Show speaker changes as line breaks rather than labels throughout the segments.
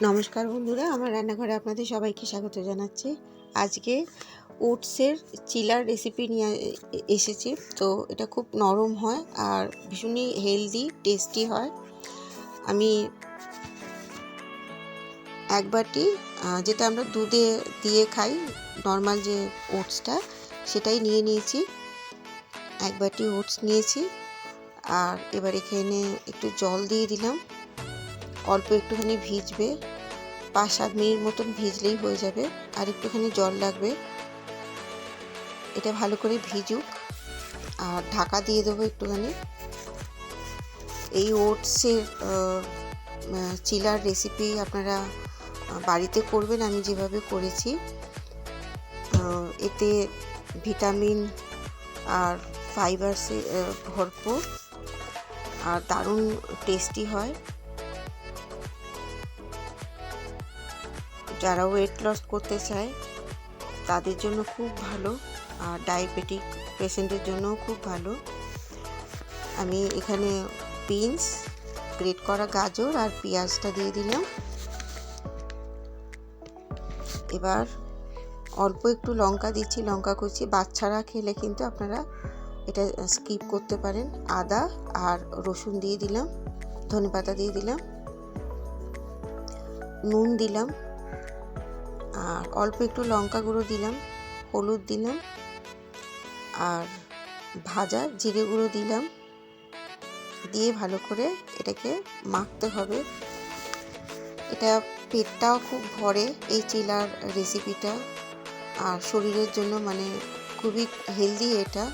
নমস্কার বন্ধুরা, আমার রান্নাঘরে আপনাদের সবাইকে স্বাগত জানাচ্ছি। আজকে ওটসের চিলার রেসিপি নিয়ে এসেছি। তো এটা খুব নরম হয় আর ভীষণই হেলদি টেস্টি হয়। আমি এক বাটি যেটা আমরা দুধে দিয়ে খাই নর্মাল যে ওটসটা, সেটাই নিয়ে নিয়েছি। এক বাটি ওটস নিয়েছি আর এবার এখানে একটু জল দিয়ে দিলাম। অল্প একটুখানি ভিজবে, 5-7 মিনিট মতন ভিজলেই হয়ে যাবে। আর একটুখানি জল লাগবে। এটা ভালো করে ভিজুক আর ঢাকা দিয়ে দেবো একটুখানি। এই ওটসের চিলার রেসিপি আপনারা বাড়িতে করবেন আমি যেভাবে করেছি। এতে ভিটামিন আর ফাইবারসে ভরপুর আর দারুণ টেস্টি হয়। যারা ওয়েট লস করতে চায় তাদের জন্য খুব ভালো, আর ডায়াবেটিক পেশেন্টের জন্যও খুব ভালো। আমি এখানে বিনস, গ্রেট করা গাজর আর পেঁয়াজটা দিয়ে দিলাম। এবার অল্প একটু লঙ্কা দিচ্ছি, লঙ্কা কুচি। বাচ্চারা খেলে কিন্তু আপনারা এটা স্কিপ করতে পারেন। আদা আর রসুন দিয়ে দিলাম, ধনেপাতা দিয়ে দিলাম, নুন দিলাম আর অল্প একটু লঙ্কা গুঁড়ো দিলাম, হলুদ দিলাম আর ভাজা জিরে গুঁড়ো দিলাম। দিয়ে ভালো করে এটাকে মাখতে হবে। এটা পেটটাও খুব ভরে এই চিলার রেসিপিটা, আর শরীরের জন্য মানে খুবই হেলদি এটা।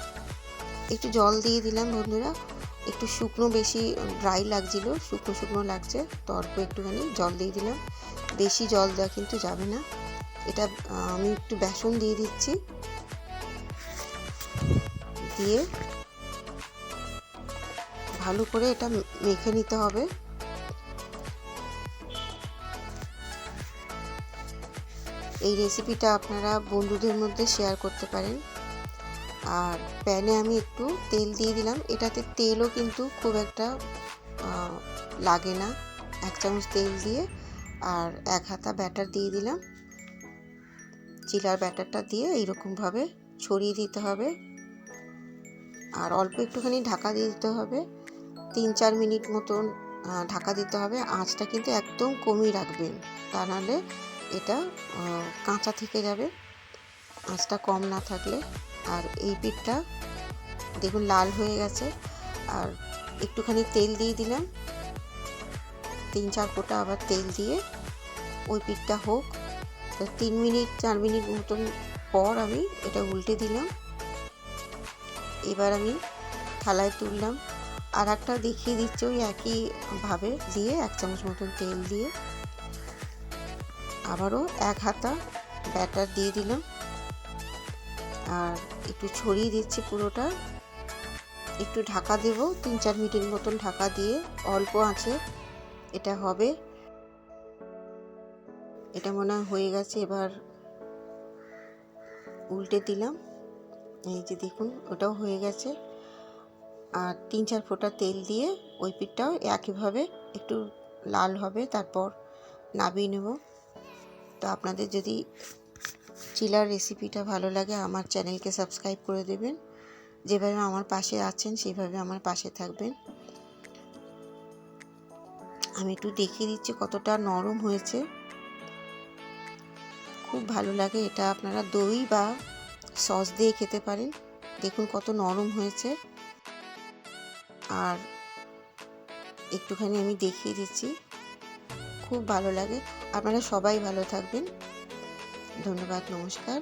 একটু জল দিয়ে দিলাম বন্ধুরা, একটু শুকনো, বেশি ড্রাই লাগছিল, শুকনো শুকনো লাগছে, তো অল্প একটুখানি জল দিয়ে দিলাম। বেশি জল দেওয়া কিন্তু যাবে না। এটা আমি একটু বেসন দিয়ে দিচ্ছি, দিয়ে ভালো করে এটা মেখে নিতে হবে। এই রেসিপিটা আপনারা বন্ধুদের মধ্যে শেয়ার করতে পারেন। আর প্যানে আমি একটু তেল দিয়ে দিলাম। এটাতে তেলও কিন্তু খুব একটা লাগে না। 1 চামচ তেল দিয়ে আর 1 হাতা ব্যাটার দিয়ে দিলাম। চিলার ব্যাটারটা দিয়ে এইরকমভাবে ছড়িয়ে দিতে হবে আর অল্প একটুখানি ঢাকা দিয়ে দিতে হবে। 3-4 মিনিট মতন ঢাকা দিতে হবে। আঁচটা কিন্তু একদম কমই রাখবেন, তা নাহলে এটা কাঁচা থেকে যাবে, আঁচটা কম না থাকলে। আর এই পিঠটা দেখুন লাল হয়ে গেছে। আর একটুখানি তেল দিয়ে দিলাম, 3-4 ফোঁটা আবার তেল দিয়ে ওই পিঠটা হোক। 3-4 মিনিট মতন পর আমি এটা উল্টে দিলাম। এবার আমি থালায় তুললাম। আর একটা দেখিয়ে দিচ্ছি, ওই একইভাবে দিয়ে 1 চামচ মতন তেল দিয়ে আবারও 1 হাতা ব্যাটার দিয়ে দিলাম আর একটু ছড়িয়ে দিচ্ছি পুরোটা। একটু ঢাকা দেব, 3-4 মিনিট মতন ঢাকা দিয়ে অল্প আঁচে এটা হবে। এটা মনে হয় হয়ে গেছে। এবার উল্টে দিলাম, এই যে দেখুন ওটাও হয়ে গেছে। আর 3-4 ফোঁটা তেল দিয়ে ওই পিঠটাও একইভাবে একটু লাল হবে, তারপর নামিয়ে নেব। তো আপনাদের যদি চিলার রেসিপিটা ভালো লাগে আমার চ্যানেলকে সাবস্ক্রাইব করে দেবেন। যেভাবে আমার পাশে আছেন সেইভাবে আমার পাশে থাকবেন। আমি একটু দেখিয়ে দিচ্ছি কতটা নরম হয়েছে, খুব ভালো লাগে এটা। আপনারা দই বা সস দিয়ে খেতে পারেন। দেখুন কত নরম হয়েছে। আর একটুখানি আমি দেখিয়ে দিচ্ছি, খুব ভালো লাগে। আপনারা সবাই ভালো থাকবেন। ধন্যবাদ, নমস্কার।